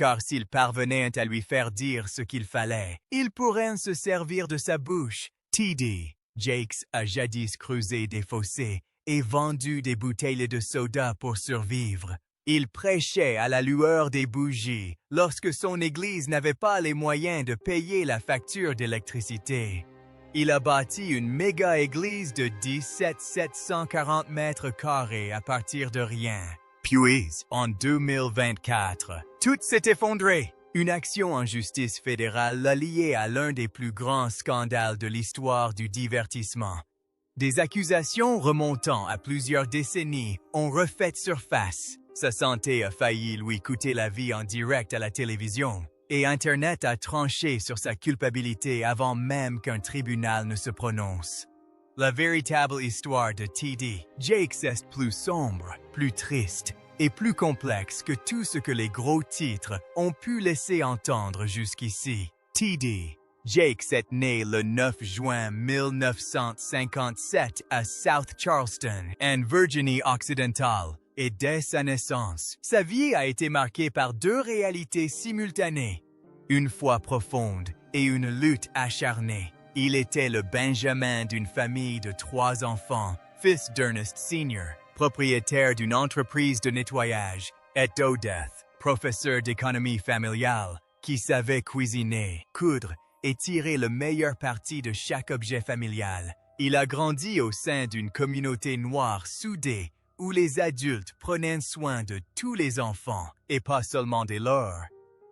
car s'il parvenait à lui faire dire ce qu'il fallait, il pourrait se servir de sa bouche. T.D. Jakes a jadis creusé des fossés et vendu des bouteilles de soda pour survivre. Il prêchait à la lueur des bougies lorsque son église n'avait pas les moyens de payer la facture d'électricité. Il a bâti une méga-église de 17 740 mètres carrés à partir de rien. Puis, en 2024, tout s'est effondré. Une action en justice fédérale l'a lié à l'un des plus grands scandales de l'histoire du divertissement. Des accusations remontant à plusieurs décennies ont refait surface. Sa santé a failli lui coûter la vie en direct à la télévision, et Internet a tranché sur sa culpabilité avant même qu'un tribunal ne se prononce. La véritable histoire de T.D. Jakes est plus sombre, plus triste et plus complexe que tout ce que les gros titres ont pu laisser entendre jusqu'ici. T.D. Jakes est né le 9 juin 1957 à South Charleston, en Virginie-Occidentale, et dès sa naissance, sa vie a été marquée par deux réalités simultanées, une foi profonde et une lutte acharnée. Il était le benjamin d'une famille de 3 enfants, fils d'Ernest Sr., propriétaire d'une entreprise de nettoyage, et d'Odeth, professeur d'économie familiale, qui savait cuisiner, coudre et tirer le meilleur parti de chaque objet familial. Il a grandi au sein d'une communauté noire soudée où les adultes prenaient soin de tous les enfants et pas seulement des leurs.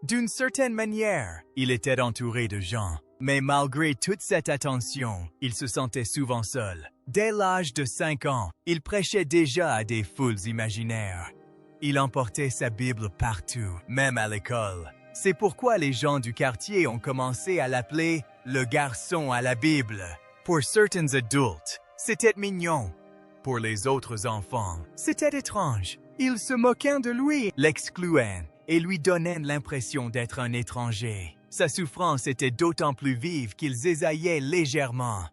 D'une certaine manière, il était entouré de gens, mais malgré toute cette attention, il se sentait souvent seul. Dès l'âge de 5 ans, il prêchait déjà à des foules imaginaires. Il emportait sa Bible partout, même à l'école. C'est pourquoi les gens du quartier ont commencé à l'appeler « le garçon à la Bible ». Pour certains adultes, c'était mignon. Pour les autres enfants, c'était étrange. Ils se moquaient de lui, l'excluaient et lui donnaient l'impression d'être un étranger. Sa souffrance était d'autant plus vive qu'ils ésaillaient légèrement.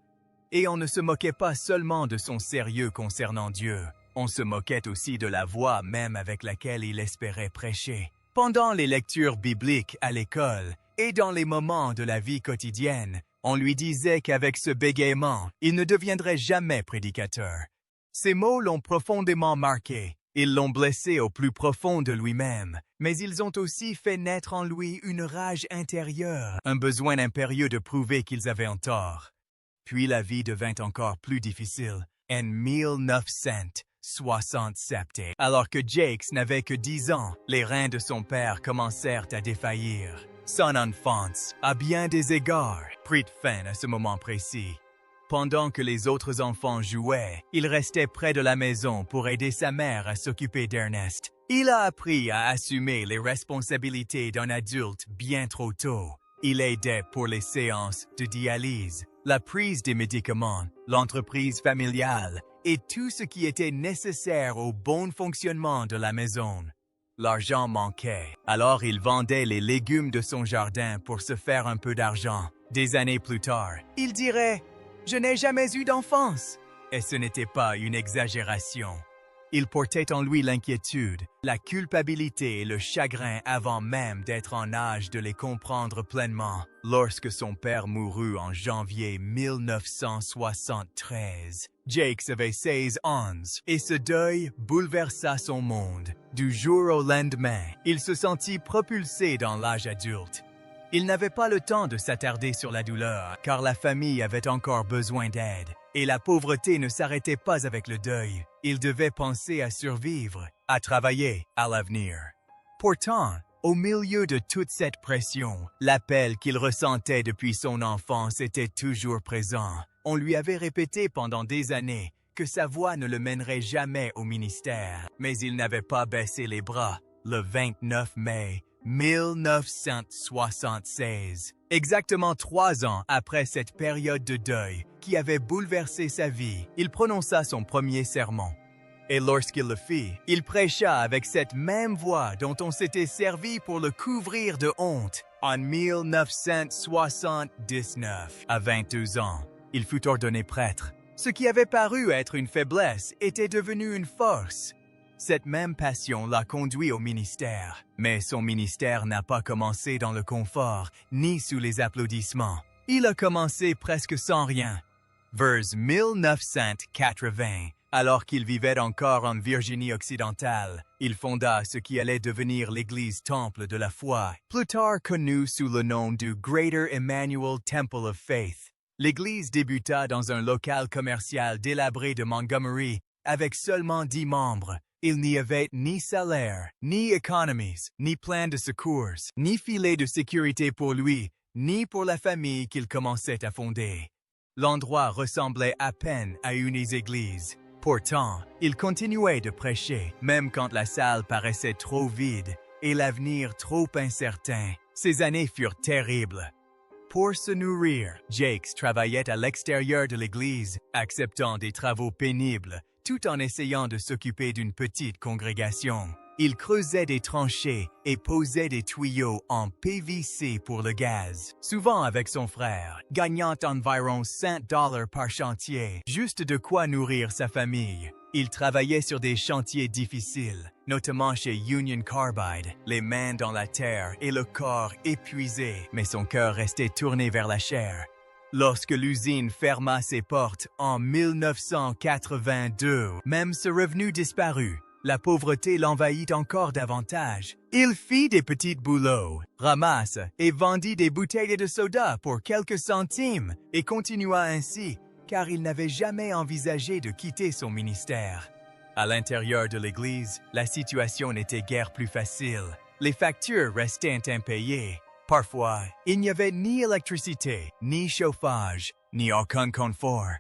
Et on ne se moquait pas seulement de son sérieux concernant Dieu. On se moquait aussi de la voix même avec laquelle il espérait prêcher. Pendant les lectures bibliques à l'école et dans les moments de la vie quotidienne, on lui disait qu'avec ce bégaiement, il ne deviendrait jamais prédicateur. Ces mots l'ont profondément marqué. Ils l'ont blessé au plus profond de lui-même, mais ils ont aussi fait naître en lui une rage intérieure, un besoin impérieux de prouver qu'ils avaient en tort. Puis la vie devint encore plus difficile. En 1967, alors que Jakes n'avait que 10 ans, les reins de son père commencèrent à défaillir. Son enfance, à bien des égards, prit fin à ce moment précis. Pendant que les autres enfants jouaient, il restait près de la maison pour aider sa mère à s'occuper d'Ernest. Il a appris à assumer les responsabilités d'un adulte bien trop tôt. Il aidait pour les séances de dialyse, la prise des médicaments, l'entreprise familiale et tout ce qui était nécessaire au bon fonctionnement de la maison. L'argent manquait, alors il vendait les légumes de son jardin pour se faire un peu d'argent. Des années plus tard, il dirait « Je n'ai jamais eu d'enfance ». Et ce n'était pas une exagération. Il portait en lui l'inquiétude, la culpabilité et le chagrin avant même d'être en âge de les comprendre pleinement. Lorsque son père mourut en janvier 1973, Jakes avait 16 ans et ce deuil bouleversa son monde. Du jour au lendemain, il se sentit propulsé dans l'âge adulte. Il n'avait pas le temps de s'attarder sur la douleur, car la famille avait encore besoin d'aide, et la pauvreté ne s'arrêtait pas avec le deuil. Il devait penser à survivre, à travailler, à l'avenir. Pourtant, au milieu de toute cette pression, l'appel qu'il ressentait depuis son enfance était toujours présent. On lui avait répété pendant des années que sa voix ne le mènerait jamais au ministère, mais il n'avait pas baissé les bras. Le 29 mai 1976, exactement 3 ans après cette période de deuil qui avait bouleversé sa vie, il prononça son premier sermon. Et lorsqu'il le fit, il prêcha avec cette même voix dont on s'était servi pour le couvrir de honte. En 1979, à 22 ans, il fut ordonné prêtre. Ce qui avait paru être une faiblesse était devenu une force. Cette même passion l'a conduit au ministère. Mais son ministère n'a pas commencé dans le confort, ni sous les applaudissements. Il a commencé presque sans rien. Vers 1980, alors qu'il vivait encore en Virginie occidentale, il fonda ce qui allait devenir l'Église Temple de la foi, plus tard connue sous le nom du Greater Emmanuel Temple of Faith. L'Église débuta dans un local commercial délabré de Montgomery, avec seulement 10 membres. Il n'y avait ni salaire, ni économies, ni plan de secours, ni filet de sécurité pour lui, ni pour la famille qu'il commençait à fonder. L'endroit ressemblait à peine à une église. Pourtant, il continuait de prêcher, même quand la salle paraissait trop vide et l'avenir trop incertain. Ces années furent terribles. Pour se nourrir, Jakes travaillait à l'extérieur de l'église, acceptant des travaux pénibles, tout en essayant de s'occuper d'une petite congrégation. Il creusait des tranchées et posait des tuyaux en PVC pour le gaz, souvent avec son frère, gagnant environ $5 par chantier, juste de quoi nourrir sa famille. Il travaillait sur des chantiers difficiles, notamment chez Union Carbide, les mains dans la terre et le corps épuisé, mais son cœur restait tourné vers la chair. Lorsque l'usine ferma ses portes en 1982, même ce revenu disparut. La pauvreté l'envahit encore davantage. Il fit des petits boulots, ramasse et vendit des bouteilles de soda pour quelques centimes et continua ainsi, car il n'avait jamais envisagé de quitter son ministère. À l'intérieur de l'Église, la situation n'était guère plus facile. Les factures restaient impayées. Parfois, il n'y avait ni électricité, ni chauffage, ni aucun confort.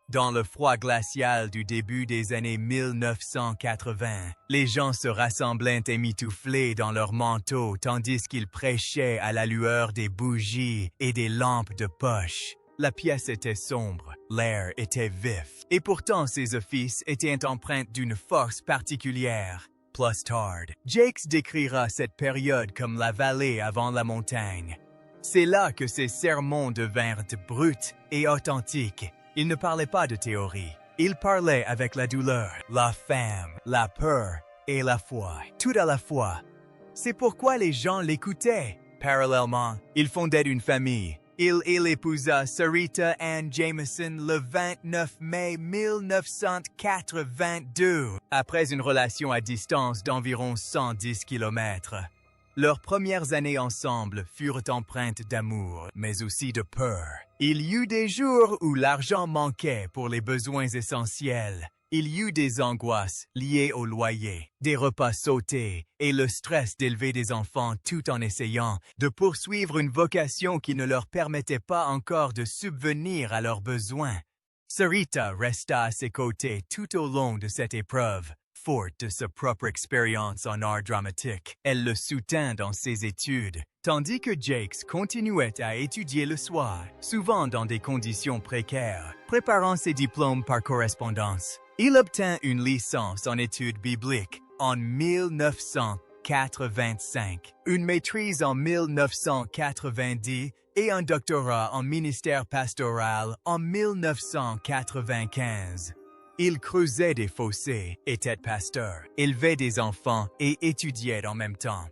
Dans le froid glacial du début des années 1980, les gens se rassemblaient émitouflés dans leurs manteaux tandis qu'ils prêchaient à la lueur des bougies et des lampes de poche. La pièce était sombre, l'air était vif, et pourtant ces offices étaient empreintes d'une force particulière. Plus tard, Jakes décrira cette période comme la vallée avant la montagne. C'est là que ses sermons devinrent bruts et authentiques. Il ne parlait pas de théorie. Il parlait avec la douleur, la faim, la peur et la foi, tout à la fois. C'est pourquoi les gens l'écoutaient. Parallèlement, il fondait une famille. Il épousa Sarita Ann Jameson le 29 mai 1982, après une relation à distance d'environ 110 km. Leurs premières années ensemble furent empreintes d'amour, mais aussi de peur. Il y eut des jours où l'argent manquait pour les besoins essentiels. Il y eut des angoisses liées au loyer, des repas sautés et le stress d'élever des enfants tout en essayant de poursuivre une vocation qui ne leur permettait pas encore de subvenir à leurs besoins. Sarita resta à ses côtés tout au long de cette épreuve. Forte de sa propre expérience en art dramatique, elle le soutint dans ses études, tandis que Jakes continuait à étudier le soir, souvent dans des conditions précaires, préparant ses diplômes par correspondance. Il obtint une licence en études bibliques en 1985, une maîtrise en 1990 et un doctorat en ministère pastoral en 1995. Il creusait des fossés, était pasteur, élevait des enfants et étudiait en même temps.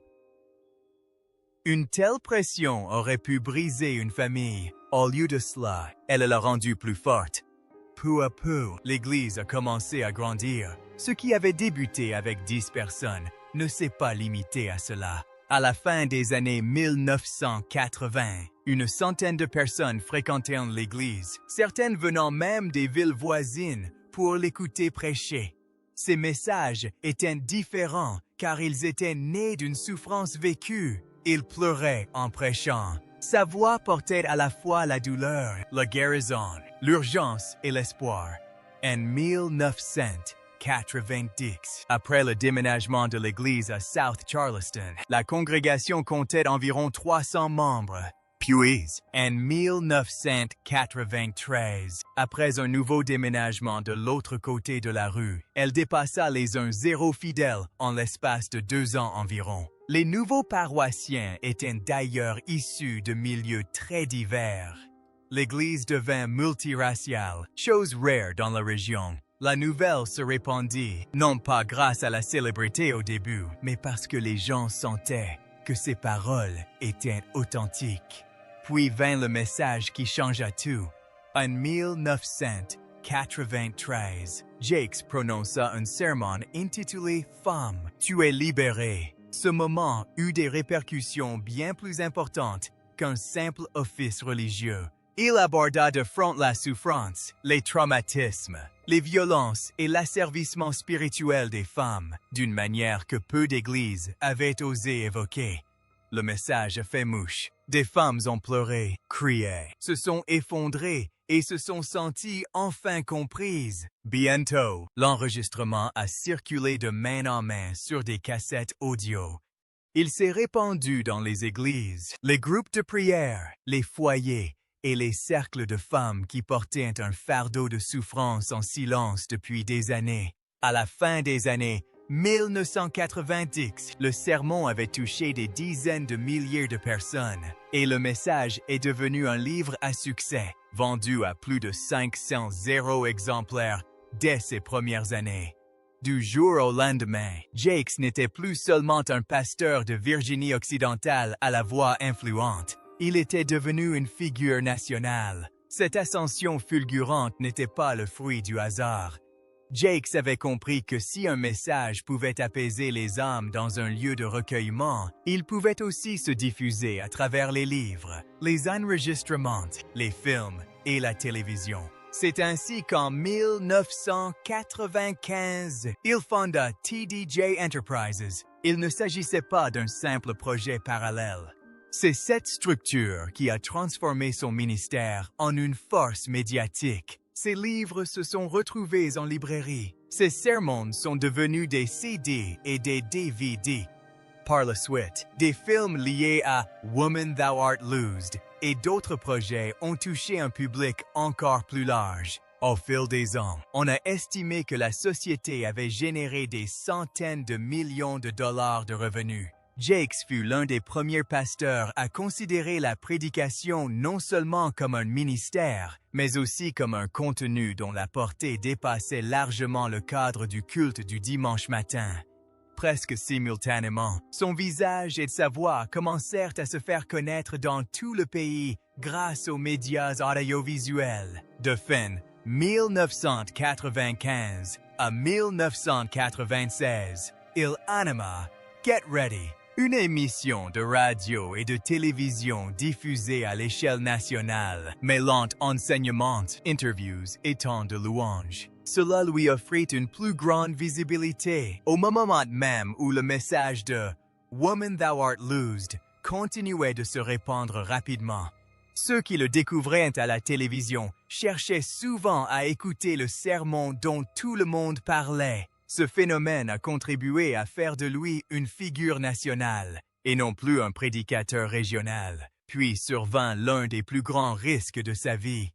Une telle pression aurait pu briser une famille. Au lieu de cela, elle l'a rendue plus forte. Peu à peu, l'Église a commencé à grandir. Ce qui avait débuté avec 10 personnes ne s'est pas limité à cela. À la fin des années 1980, une centaine de personnes fréquentaient l'Église, certaines venant même des villes voisines pour l'écouter prêcher. Ces messages étaient différents car ils étaient nés d'une souffrance vécue. Il pleurait en prêchant. Sa voix portait à la fois la douleur, la guérison, l'urgence et l'espoir. En 1990, après le déménagement de l'église à South Charleston, la congrégation comptait environ 300 membres. Puis, en 1993, après un nouveau déménagement de l'autre côté de la rue, elle dépassa les 0 fidèles en l'espace de 2 ans environ. Les nouveaux paroissiens étaient d'ailleurs issus de milieux très divers. L'Église devint multiraciale, chose rare dans la région. La nouvelle se répandit, non pas grâce à la célébrité au début, mais parce que les gens sentaient que ses paroles étaient authentiques. Puis vint le message qui changea tout. En 1993, Jakes prononça un sermon intitulé « Femme, tu es libérée ». Ce moment eut des répercussions bien plus importantes qu'un simple office religieux. Il aborda de front la souffrance, les traumatismes, les violences et l'asservissement spirituel des femmes, d'une manière que peu d'églises avaient osé évoquer. Le message a fait mouche. Des femmes ont pleuré, crié, se sont effondrées et se sont senties enfin comprises. Bientôt, l'enregistrement a circulé de main en main sur des cassettes audio. Il s'est répandu dans les églises, les groupes de prière, les foyers et les cercles de femmes qui portaient un fardeau de souffrance en silence depuis des années. À la fin des années 1990, le sermon avait touché des dizaines de milliers de personnes et le message est devenu un livre à succès, vendu à plus de 500 exemplaires dès ses premières années. Du jour au lendemain, Jakes n'était plus seulement un pasteur de Virginie occidentale à la voix influente. Il était devenu une figure nationale. Cette ascension fulgurante n'était pas le fruit du hasard. Jakes avait compris que si un message pouvait apaiser les âmes dans un lieu de recueillement, il pouvait aussi se diffuser à travers les livres, les enregistrements, les films et la télévision. C'est ainsi qu'en 1995, il fonda TDJ Enterprises. Il ne s'agissait pas d'un simple projet parallèle. C'est cette structure qui a transformé son ministère en une force médiatique. Ses livres se sont retrouvés en librairie. Ses sermons sont devenus des CD et des DVD. Par la suite, des films liés à Woman Thou Art Loosed et d'autres projets ont touché un public encore plus large. Au fil des ans, on a estimé que la société avait généré des centaines de millions de dollars de revenus. Jakes fut l'un des premiers pasteurs à considérer la prédication non seulement comme un ministère, mais aussi comme un contenu dont la portée dépassait largement le cadre du culte du dimanche matin. Presque simultanément, son visage et sa voix commencèrent à se faire connaître dans tout le pays grâce aux médias audiovisuels. De fin 1995 à 1996, il anima Get Ready, une émission de radio et de télévision diffusée à l'échelle nationale, mêlant enseignement, interviews et temps de louange. Cela lui offrit une plus grande visibilité au moment même où le message de « Woman Thou Art Loosed » continuait de se répandre rapidement. Ceux qui le découvraient à la télévision cherchaient souvent à écouter le sermon dont tout le monde parlait. Ce phénomène a contribué à faire de lui une figure nationale, et non plus un prédicateur régional. Puis survint l'un des plus grands risques de sa vie.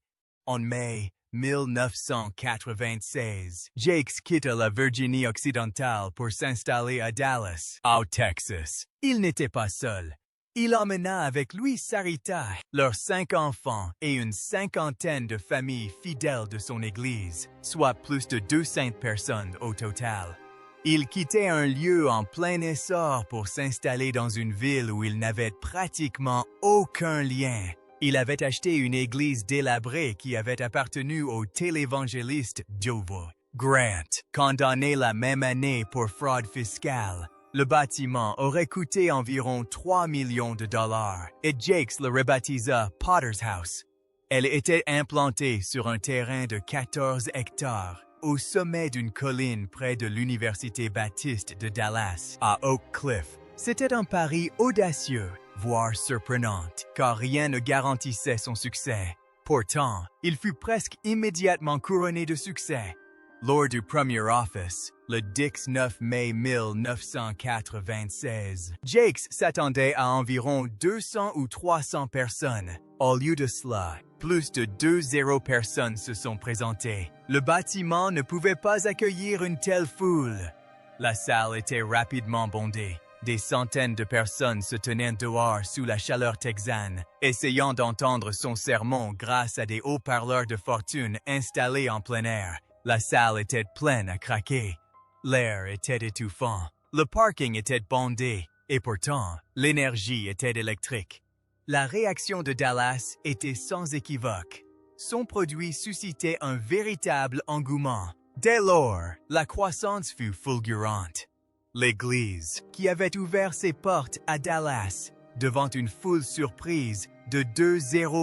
En mai 1996, Jakes quitta la Virginie occidentale pour s'installer à Dallas, au Texas. Il n'était pas seul. Il emmena avec lui Sarita, leurs 5 enfants et une cinquantaine de familles fidèles de son église, soit plus de 200 personnes au total. Il quittait un lieu en plein essor pour s'installer dans une ville où il n'avait pratiquement aucun lien. Il avait acheté une église délabrée qui avait appartenu au télévangéliste Jovo Grant, condamné la même année pour fraude fiscale. Le bâtiment aurait coûté environ 3 millions de dollars et Jakes le rebaptisa Potter's House. Elle était implantée sur un terrain de 14 hectares au sommet d'une colline près de l'Université baptiste de Dallas, à Oak Cliff. C'était un pari audacieux, voire surprenant, car rien ne garantissait son succès. Pourtant, il fut presque immédiatement couronné de succès. Lors du premier office, le 19 mai 1996, Jakes s'attendait à environ 200 ou 300 personnes. Au lieu de cela, plus de 20 personnes se sont présentées. Le bâtiment ne pouvait pas accueillir une telle foule. La salle était rapidement bondée. Des centaines de personnes se tenaient dehors sous la chaleur texane, essayant d'entendre son sermon grâce à des haut-parleurs de fortune installés en plein air. La salle était pleine à craquer. L'air était étouffant. Le parking était bondé. Et pourtant, l'énergie était électrique. La réaction de Dallas était sans équivoque. Son produit suscitait un véritable engouement. Dès lors, la croissance fut fulgurante. L'Église, qui avait ouvert ses portes à Dallas, devant une foule surprise de 2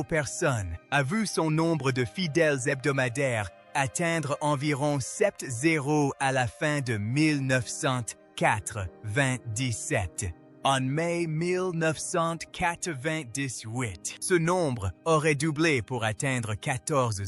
personnes, a vu son nombre de fidèles hebdomadaires atteindre environ 7 à la fin de 1997. En mai 1998, ce nombre aurait doublé pour atteindre 14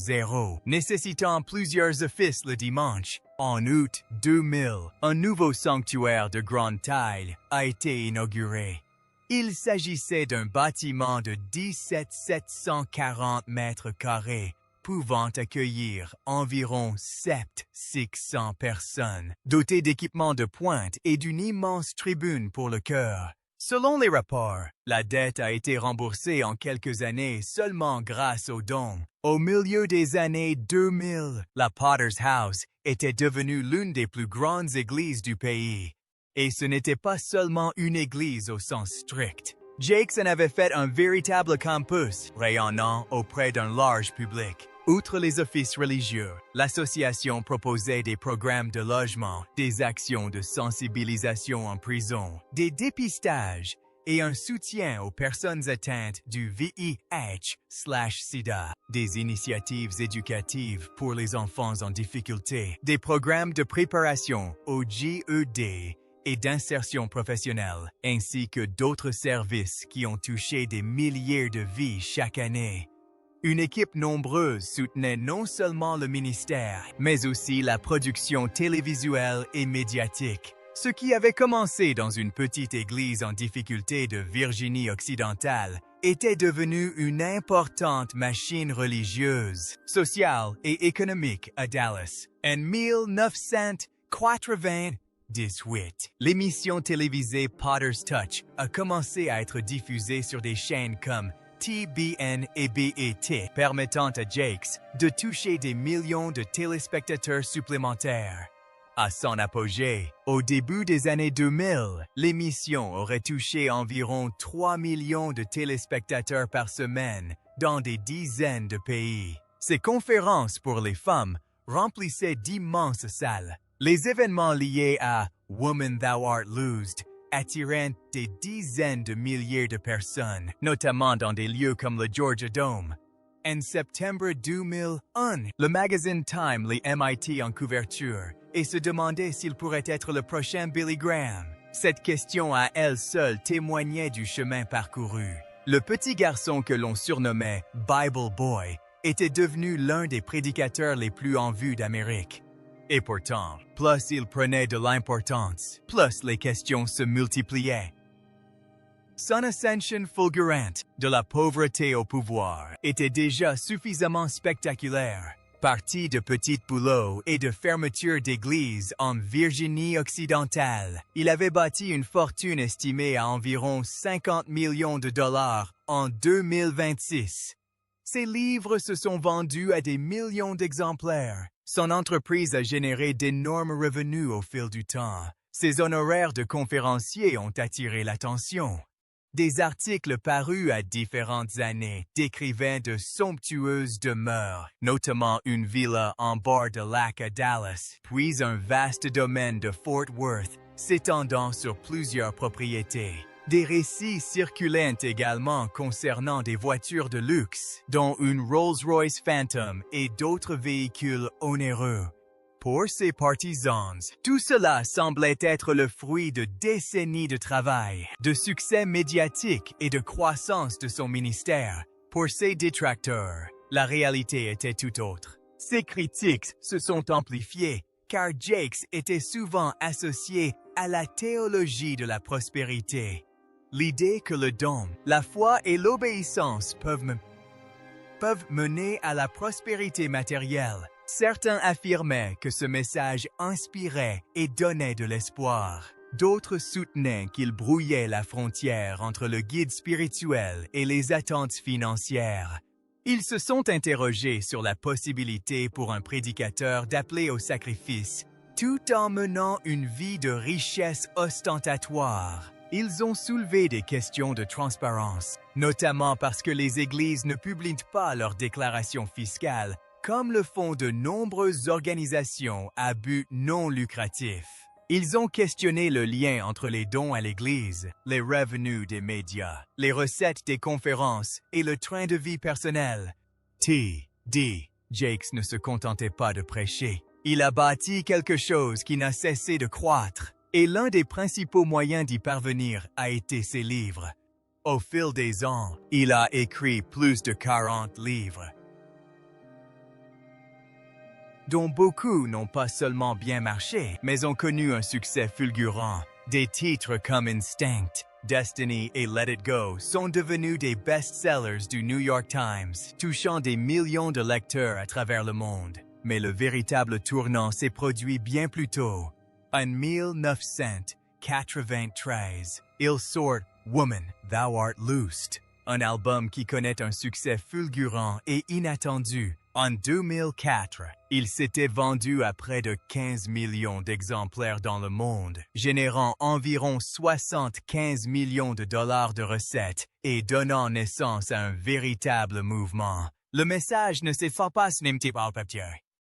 nécessitant plusieurs offices le dimanche. En août 2000, un nouveau sanctuaire de grande taille a été inauguré. Il s'agissait d'un bâtiment de 17 740 mètres carrés, pouvant accueillir environ 600 personnes, doté d'équipements de pointe et d'une immense tribune pour le chœur. Selon les rapports, la dette a été remboursée en quelques années seulement grâce aux dons. Au milieu des années 2000, la Potter's House était devenue l'une des plus grandes églises du pays. Et ce n'était pas seulement une église au sens strict. Jakes en avait fait un véritable campus, rayonnant auprès d'un large public. Outre les offices religieux, l'association proposait des programmes de logement, des actions de sensibilisation en prison, des dépistages et un soutien aux personnes atteintes du VIH/SIDA, des initiatives éducatives pour les enfants en difficulté, des programmes de préparation au GED et d'insertion professionnelle, ainsi que d'autres services qui ont touché des milliers de vies chaque année. Une équipe nombreuse soutenait non seulement le ministère, mais aussi la production télévisuelle et médiatique. Ce qui avait commencé dans une petite église en difficulté de Virginie-Occidentale était devenu une importante machine religieuse, sociale et économique à Dallas. En 1998, l'émission télévisée Potter's Touch a commencé à être diffusée sur des chaînes comme TBN et BET, permettant à Jakes de toucher des millions de téléspectateurs supplémentaires. À son apogée, au début des années 2000, l'émission aurait touché environ 3 millions de téléspectateurs par semaine dans des dizaines de pays. Ses conférences pour les femmes remplissaient d'immenses salles. Les événements liés à Woman Thou Art Loosed attirant des dizaines de milliers de personnes, notamment dans des lieux comme le Georgia Dome. En septembre 2001, le magazine Time les MIT en couverture et se demandait s'il pourrait être le prochain Billy Graham. Cette question à elle seule témoignait du chemin parcouru. Le petit garçon que l'on surnommait Bible Boy était devenu l'un des prédicateurs les plus en vue d'Amérique. Et pourtant, plus il prenait de l'importance, plus les questions se multipliaient. Son ascension fulgurante de la pauvreté au pouvoir était déjà suffisamment spectaculaire. Parti de petits boulots et de fermetures d'églises en Virginie-Occidentale, il avait bâti une fortune estimée à environ 50 millions de dollars en 2026. Ses livres se sont vendus à des millions d'exemplaires. Son entreprise a généré d'énormes revenus au fil du temps. Ses honoraires de conférencier ont attiré l'attention. Des articles parus à différentes années décrivaient de somptueuses demeures, notamment une villa en bord de lac à Dallas, puis un vaste domaine de Fort Worth s'étendant sur plusieurs propriétés. Des récits circulaient également concernant des voitures de luxe, dont une Rolls-Royce Phantom et d'autres véhicules onéreux. Pour ses partisans, tout cela semblait être le fruit de décennies de travail, de succès médiatique et de croissance de son ministère. Pour ses détracteurs, la réalité était tout autre. Ses critiques se sont amplifiées, car Jakes était souvent associé à la théologie de la prospérité. L'idée que le don, la foi et l'obéissance peuvent mener à la prospérité matérielle. Certains affirmaient que ce message inspirait et donnait de l'espoir. D'autres soutenaient qu'il brouillait la frontière entre le guide spirituel et les attentes financières. Ils se sont interrogés sur la possibilité pour un prédicateur d'appeler au sacrifice, tout en menant une vie de richesse ostentatoire. Ils ont soulevé des questions de transparence, notamment parce que les églises ne publient pas leurs déclarations fiscales, comme le font de nombreuses organisations à but non lucratif. Ils ont questionné le lien entre les dons à l'Église, les revenus des médias, les recettes des conférences et le train de vie personnel. T.D. Jakes ne se contentait pas de prêcher. Il a bâti quelque chose qui n'a cessé de croître, et l'un des principaux moyens d'y parvenir a été ses livres. Au fil des ans, il a écrit plus de 40 livres, dont beaucoup n'ont pas seulement bien marché, mais ont connu un succès fulgurant. Des titres comme Instinct, Destiny et Let It Go sont devenus des best-sellers du New York Times, touchant des millions de lecteurs à travers le monde. Mais le véritable tournant s'est produit bien plus tôt. En 1993, il sort Woman, Thou Art Loosed, un album qui connaît un succès fulgurant et inattendu. En 2004, il s'était vendu à près de 15 millions d'exemplaires dans le monde, générant environ 75 millions de dollars de recettes et donnant naissance à un véritable mouvement. Le message ne s'efface pas par papier.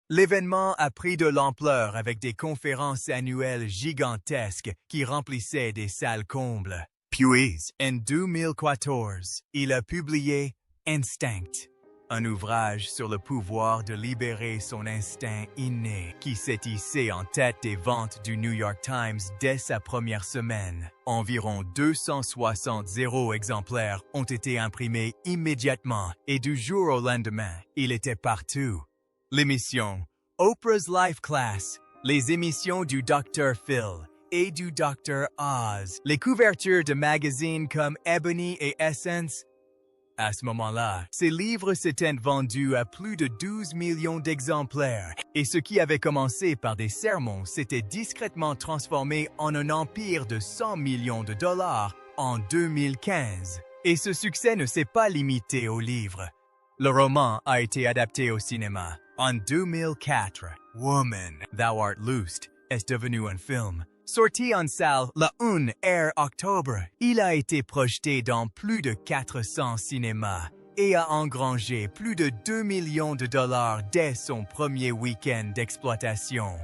L'événement a pris de l'ampleur avec des conférences annuelles gigantesques qui remplissaient des salles combles. Puis, en 2014, il a publié Instinct, un ouvrage sur le pouvoir de libérer son instinct inné qui s'est hissé en tête des ventes du New York Times dès sa première semaine. Environ 260 exemplaires ont été imprimés immédiatement et du jour au lendemain, il était partout. L'émission Oprah's Life Class, les émissions du Dr. Phil et du Dr. Oz, les couvertures de magazines comme Ebony et Essence. À ce moment-là, ces livres s'étaient vendus à plus de 12 millions d'exemplaires, et ce qui avait commencé par des sermons s'était discrètement transformé en un empire de 100 millions de dollars en 2015. Et ce succès ne s'est pas limité aux livres. Le roman a été adapté au cinéma. En 2004, Woman, Thou Art Loosed est devenu un film. Sorti en salle le 1er octobre, il a été projeté dans plus de 400 cinémas et a engrangé plus de 2 millions de dollars dès son premier week-end d'exploitation.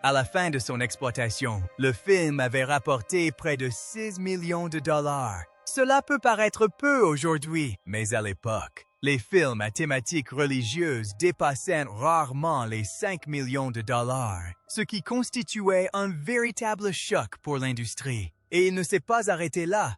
À la fin de son exploitation, le film avait rapporté près de 6 millions de dollars. Cela peut paraître peu aujourd'hui, mais à l'époque, les films à thématique religieuse dépassaient rarement les 5 millions de dollars, ce qui constituait un véritable choc pour l'industrie. Et il ne s'est pas arrêté là.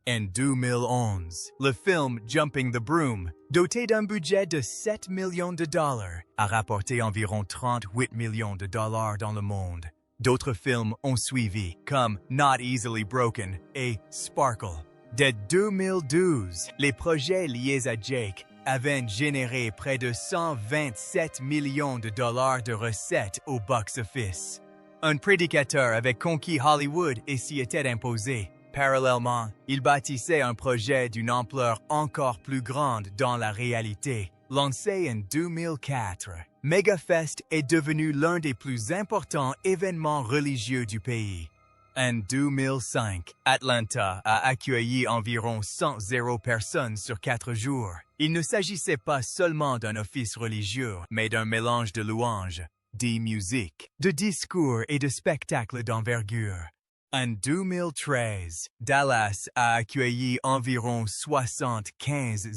En 2011, le film Jumping the Broom, doté d'un budget de 7 millions de dollars, a rapporté environ 38 millions de dollars dans le monde. D'autres films ont suivi, comme Not Easily Broken et Sparkle. Dès 2012, les projets liés à Jake avaient généré près de 127 millions de dollars de recettes au box-office. Un prédicateur avait conquis Hollywood et s'y était imposé. Parallèlement, il bâtissait un projet d'une ampleur encore plus grande dans la réalité. Lancé en 2004, MegaFest est devenu l'un des plus importants événements religieux du pays. En 2005, Atlanta a accueilli environ 100 personnes sur 4 jours. Il ne s'agissait pas seulement d'un office religieux, mais d'un mélange de louanges, de musique, de discours et de spectacles d'envergure. En 2013, Dallas a accueilli environ 75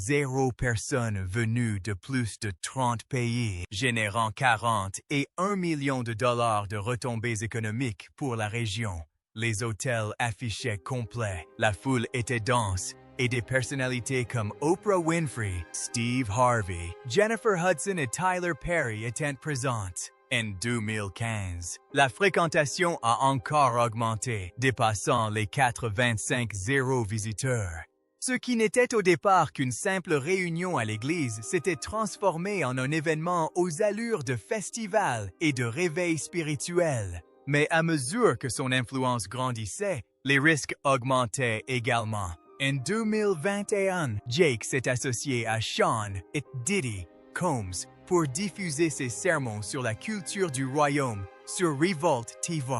personnes venues de plus de 30 pays, générant 40 et 1 million de dollars de retombées économiques pour la région. Les hôtels affichaient complets, la foule était dense, et des personnalités comme Oprah Winfrey, Steve Harvey, Jennifer Hudson et Tyler Perry étaient présentes. En 2015, la fréquentation a encore augmenté, dépassant les 85 visiteurs. Ce qui n'était au départ qu'une simple réunion à l'église s'était transformé en un événement aux allures de festival et de réveil spirituel. Mais à mesure que son influence grandissait, les risques augmentaient également. En 2021, Jake s'est associé à Sean et Diddy Combs pour diffuser ses sermons sur la culture du royaume sur Revolt TV.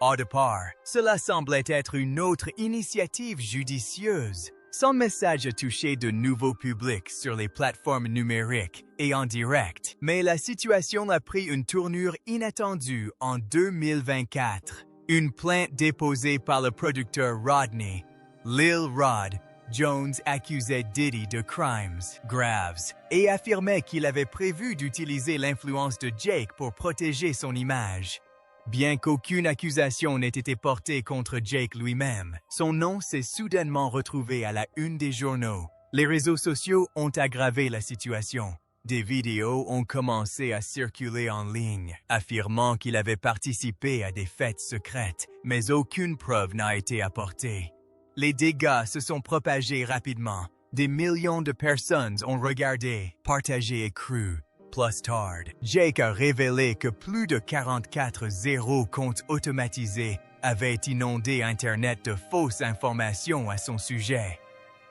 Au départ, cela semblait être une autre initiative judicieuse. Son message a touché de nouveaux publics sur les plateformes numériques et en direct, mais la situation a pris une tournure inattendue en 2024. Une plainte déposée par le producteur Rodney, Lil Rod, Jones accusait Diddy de crimes graves et affirmait qu'il avait prévu d'utiliser l'influence de Jake pour protéger son image. Bien qu'aucune accusation n'ait été portée contre Jake lui-même, son nom s'est soudainement retrouvé à la une des journaux. Les réseaux sociaux ont aggravé la situation. Des vidéos ont commencé à circuler en ligne, affirmant qu'il avait participé à des fêtes secrètes, mais aucune preuve n'a été apportée. Les dégâts se sont propagés rapidement. Des millions de personnes ont regardé, partagé et cru. Plus tard, Jake a révélé que plus de 44 comptes automatisés avaient inondé Internet de fausses informations à son sujet.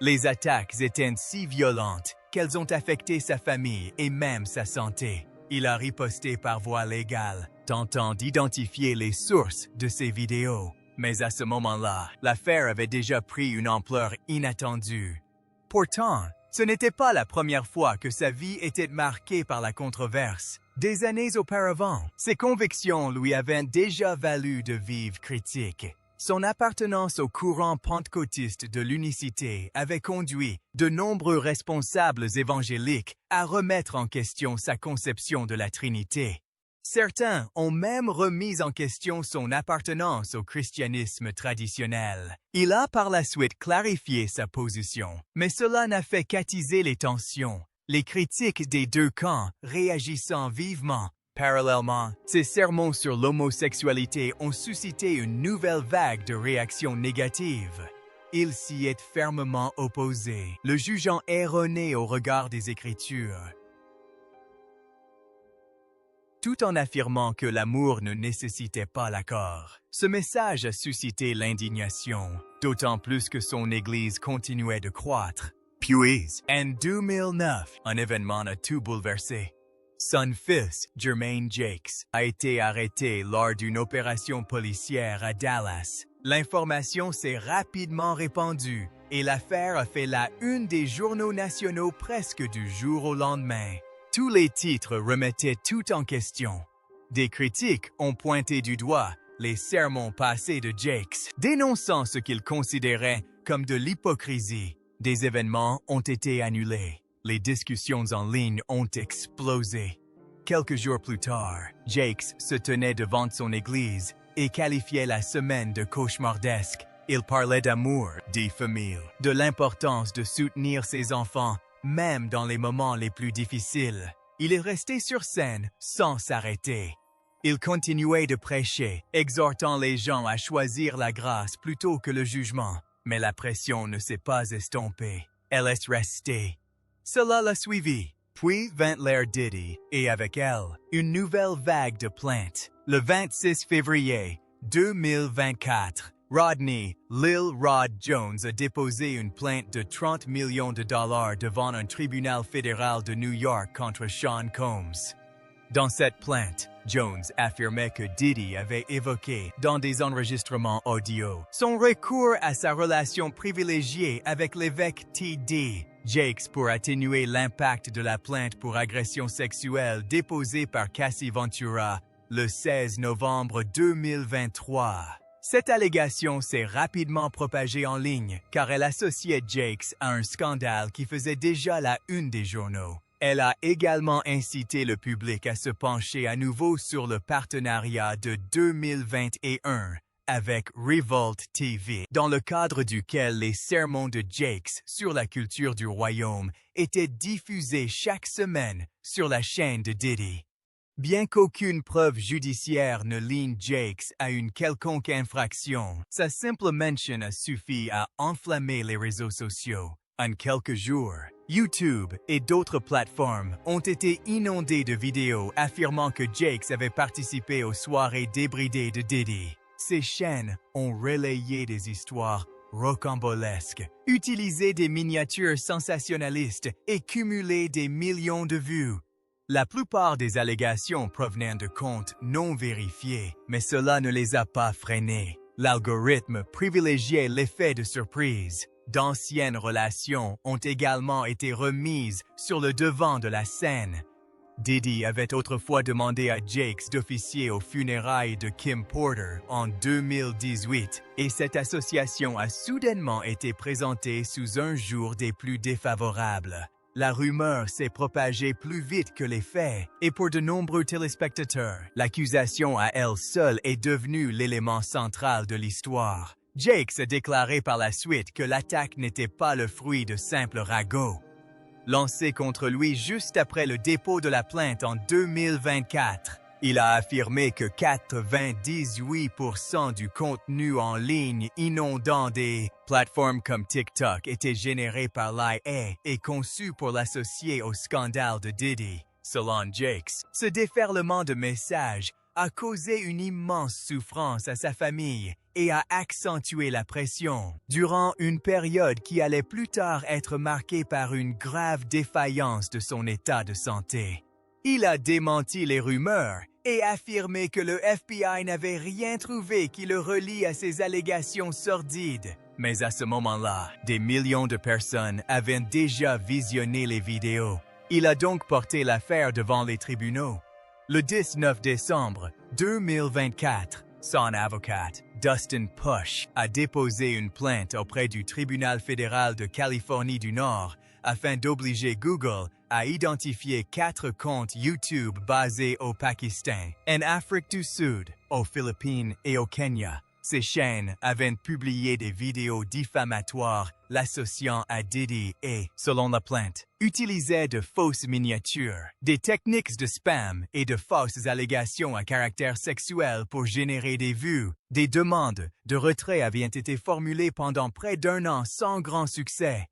Les attaques étaient si violentes qu'elles ont affecté sa famille et même sa santé. Il a riposté par voie légale, tentant d'identifier les sources de ces vidéos. Mais à ce moment-là, l'affaire avait déjà pris une ampleur inattendue. Pourtant, ce n'était pas la première fois que sa vie était marquée par la controverse. Des années auparavant, ses convictions lui avaient déjà valu de vives critiques. Son appartenance au courant pentecôtiste de l'unicité avait conduit de nombreux responsables évangéliques à remettre en question sa conception de la Trinité. Certains ont même remis en question son appartenance au christianisme traditionnel. Il a par la suite clarifié sa position, mais cela n'a fait qu'attiser les tensions, les critiques des deux camps réagissant vivement. Parallèlement, ses sermons sur l'homosexualité ont suscité une nouvelle vague de réactions négatives. Il s'y est fermement opposé, le jugeant erroné au regard des Écritures, tout en affirmant que l'amour ne nécessitait pas l'accord. Ce message a suscité l'indignation, d'autant plus que son Église continuait de croître. Puis, en 2009, un événement a tout bouleversé. Son fils, Jermaine Jakes, a été arrêté lors d'une opération policière à Dallas. L'information s'est rapidement répandue et l'affaire a fait la une des journaux nationaux presque du jour au lendemain. Tous les titres remettaient tout en question. Des critiques ont pointé du doigt les sermons passés de Jakes, dénonçant ce qu'ils considéraient comme de l'hypocrisie. Des événements ont été annulés. Les discussions en ligne ont explosé. Quelques jours plus tard, Jakes se tenait devant son église et qualifiait la semaine de cauchemardesque. Il parlait d'amour, des familles, de l'importance de soutenir ses enfants, même dans les moments les plus difficiles. Il est resté sur scène sans s'arrêter. Il continuait de prêcher, exhortant les gens à choisir la grâce plutôt que le jugement. Mais la pression ne s'est pas estompée. Elle est restée. Cela l'a suivi. Puis vint l'ère Diddy, et avec elle, une nouvelle vague de plaintes. Le 26 février 2024, Rodney Lil Rod Jones a déposé une plainte de 30 millions de dollars devant un tribunal fédéral de New York contre Sean Combs. Dans cette plainte, Jones affirmait que Diddy avait évoqué, dans des enregistrements audio, son recours à sa relation privilégiée avec l'évêque T.D. Jakes pour atténuer l'impact de la plainte pour agression sexuelle déposée par Cassie Ventura le 16 novembre 2023. Cette allégation s'est rapidement propagée en ligne car elle associait Jakes à un scandale qui faisait déjà la une des journaux. Elle a également incité le public à se pencher à nouveau sur le partenariat de 2021 avec Revolt TV, dans le cadre duquel les sermons de Jakes sur la culture du royaume étaient diffusés chaque semaine sur la chaîne de Diddy. Bien qu'aucune preuve judiciaire ne ligne Jakes à une quelconque infraction, sa simple mention a suffi à enflammer les réseaux sociaux. En quelques jours, YouTube et d'autres plateformes ont été inondées de vidéos affirmant que Jakes avait participé aux soirées débridées de Diddy. Ces chaînes ont relayé des histoires rocambolesques, utilisé des miniatures sensationnalistes et cumulé des millions de vues. La plupart des allégations provenaient de comptes non vérifiés, mais cela ne les a pas freinés. L'algorithme privilégiait l'effet de surprise. D'anciennes relations ont également été remises sur le devant de la scène. Diddy avait autrefois demandé à Jakes d'officier aux funérailles de Kim Porter en 2018 et cette association a soudainement été présentée sous un jour des plus défavorables. La rumeur s'est propagée plus vite que les faits et pour de nombreux téléspectateurs, l'accusation à elle seule est devenue l'élément central de l'histoire. Jakes a déclaré par la suite que l'attaque n'était pas le fruit de simples ragots. Lancé contre lui juste après le dépôt de la plainte en 2024. Il a affirmé que 98% du contenu en ligne inondant des plateformes comme TikTok était généré par l'IA et conçu pour l'associer au scandale de Diddy. Selon Jakes, ce déferlement de messages a causé une immense souffrance à sa famille et a accentué la pression durant une période qui allait plus tard être marquée par une grave défaillance de son état de santé. Il a démenti les rumeurs et affirmé que le FBI n'avait rien trouvé qui le relie à ces allégations sordides. Mais à ce moment-là, des millions de personnes avaient déjà visionné les vidéos. Il a donc porté l'affaire devant les tribunaux. Le 19 décembre 2024, son avocat, Dustin Push, a déposé une plainte auprès du tribunal fédéral de Californie du Nord afin d'obliger Google à identifier 4 comptes YouTube basés au Pakistan, en Afrique du Sud, aux Philippines et au Kenya. Ces chaînes avaient publié des vidéos diffamatoires l'associant à Diddy et, selon la plainte, utilisaient de fausses miniatures, des techniques de spam et de fausses allégations à caractère sexuel pour générer des vues. Des demandes de retrait avaient été formulées pendant près d'1 an sans grand succès.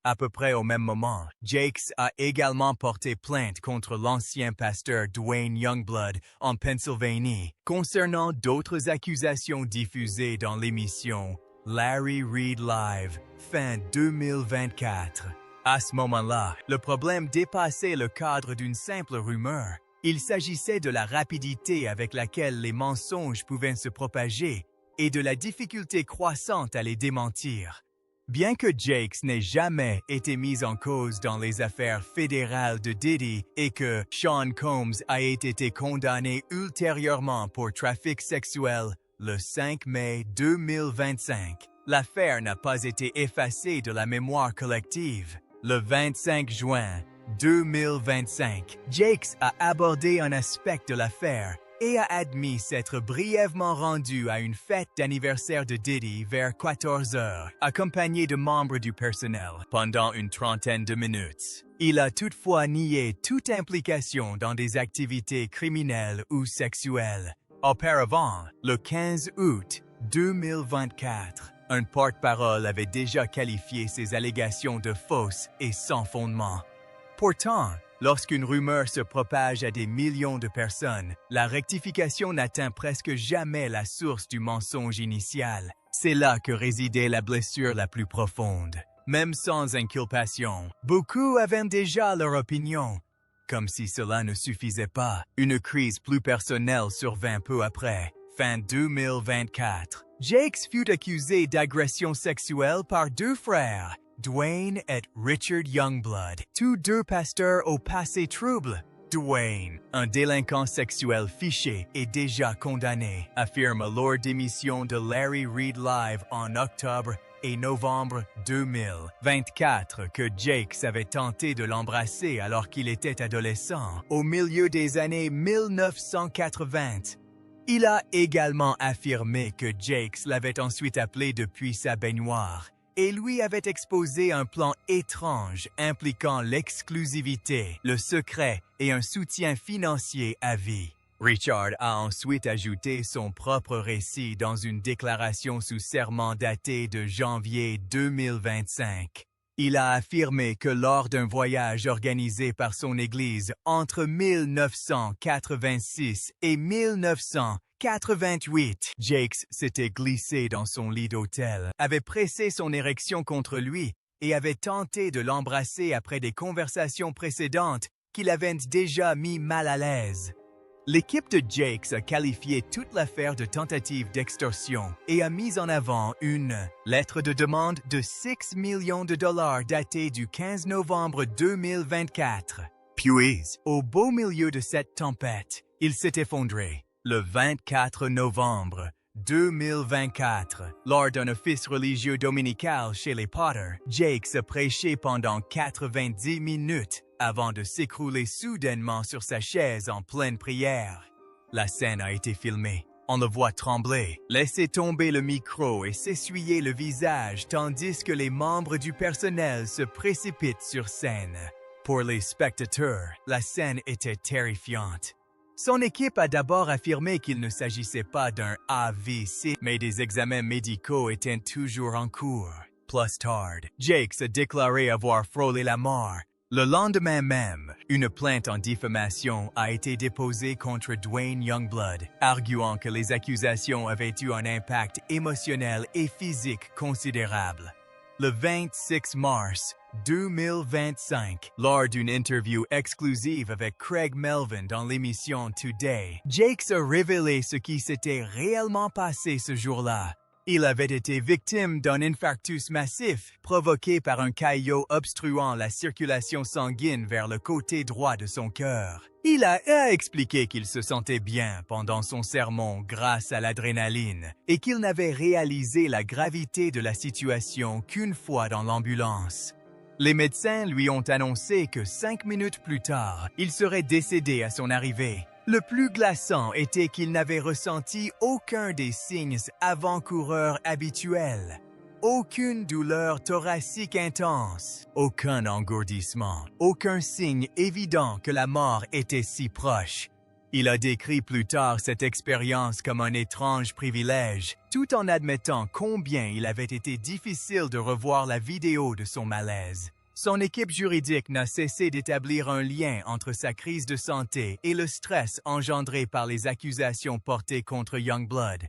À peu près au même moment, Jakes a également porté plainte contre l'ancien pasteur Dwayne Youngblood en Pennsylvanie concernant d'autres accusations diffusées dans l'émission Larry Reid Live, fin 2024. À ce moment-là, le problème dépassait le cadre d'une simple rumeur. Il s'agissait de la rapidité avec laquelle les mensonges pouvaient se propager et de la difficulté croissante à les démentir. Bien que Jakes n'ait jamais été mis en cause dans les affaires fédérales de Diddy et que Sean Combs ait été condamné ultérieurement pour trafic sexuel le 5 mai 2025, l'affaire n'a pas été effacée de la mémoire collective. Le 25 juin 2025, Jakes a abordé un aspect de l'affaire et a admis s'être brièvement rendu à une fête d'anniversaire de Diddy vers 14 heures, accompagné de membres du personnel pendant une trentaine de minutes. Il a toutefois nié toute implication dans des activités criminelles ou sexuelles. Auparavant, le 15 août 2024, un porte-parole avait déjà qualifié ces allégations de fausses et sans fondement. Pourtant, lorsqu'une rumeur se propage à des millions de personnes, la rectification n'atteint presque jamais la source du mensonge initial. C'est là que résidait la blessure la plus profonde. Même sans inculpation, beaucoup avaient déjà leur opinion. Comme si cela ne suffisait pas, une crise plus personnelle survint peu après, fin 2024. Jakes fut accusé d'agression sexuelle par 2 frères, Dwayne et Richard Youngblood, tous 2 pasteurs au passé trouble. Dwayne, un délinquant sexuel fiché et déjà condamné, affirme lors d'émissions de Larry Reid Live en octobre et novembre 2024 que Jakes avait tenté de l'embrasser alors qu'il était adolescent, au milieu des années 1980. Il a également affirmé que Jakes l'avait ensuite appelé depuis sa baignoire et lui avait exposé un plan étrange impliquant l'exclusivité, le secret et un soutien financier à vie. Richard a ensuite ajouté son propre récit dans une déclaration sous serment datée de janvier 2025. Il a affirmé que lors d'un voyage organisé par son Église entre 1986 et 1990, 88. Jakes s'était glissé dans son lit d'hôtel, avait pressé son érection contre lui et avait tenté de l'embrasser après des conversations précédentes qui l'avaient déjà mis mal à l'aise. L'équipe de Jakes a qualifié toute l'affaire de tentative d'extorsion et a mis en avant une lettre de demande de 6 millions de dollars datée du 15 novembre 2024. Puis, au beau milieu de cette tempête, il s'est effondré. Le 24 novembre 2024, lors d'un office religieux dominical chez les Potter, Jakes a prêché pendant 90 minutes avant de s'écrouler soudainement sur sa chaise en pleine prière. La scène a été filmée. On le voit trembler, laisser tomber le micro et s'essuyer le visage tandis que les membres du personnel se précipitent sur scène. Pour les spectateurs, la scène était terrifiante. Son équipe a d'abord affirmé qu'il ne s'agissait pas d'un AVC, mais des examens médicaux étaient toujours en cours. Plus tard, Jakes a déclaré avoir frôlé la mort. Le lendemain même, une plainte en diffamation a été déposée contre Dwayne Youngblood, arguant que les accusations avaient eu un impact émotionnel et physique considérable. Le 26 mars 2025, lors d'une interview exclusive avec Craig Melvin dans l'émission Today, Jakes a révélé ce qui s'était réellement passé ce jour-là. Il avait été victime d'un infarctus massif provoqué par un caillot obstruant la circulation sanguine vers le côté droit de son cœur. Il a expliqué qu'il se sentait bien pendant son sermon grâce à l'adrénaline et qu'il n'avait réalisé la gravité de la situation qu'une fois dans l'ambulance. Les médecins lui ont annoncé que 5 minutes plus tard, il serait décédé à son arrivée. Le plus glaçant était qu'il n'avait ressenti aucun des signes avant-coureurs habituels. Aucune douleur thoracique intense, aucun engourdissement, aucun signe évident que la mort était si proche. Il a décrit plus tard cette expérience comme un étrange privilège, tout en admettant combien il avait été difficile de revoir la vidéo de son malaise. Son équipe juridique n'a cessé d'établir un lien entre sa crise de santé et le stress engendré par les accusations portées contre Youngblood.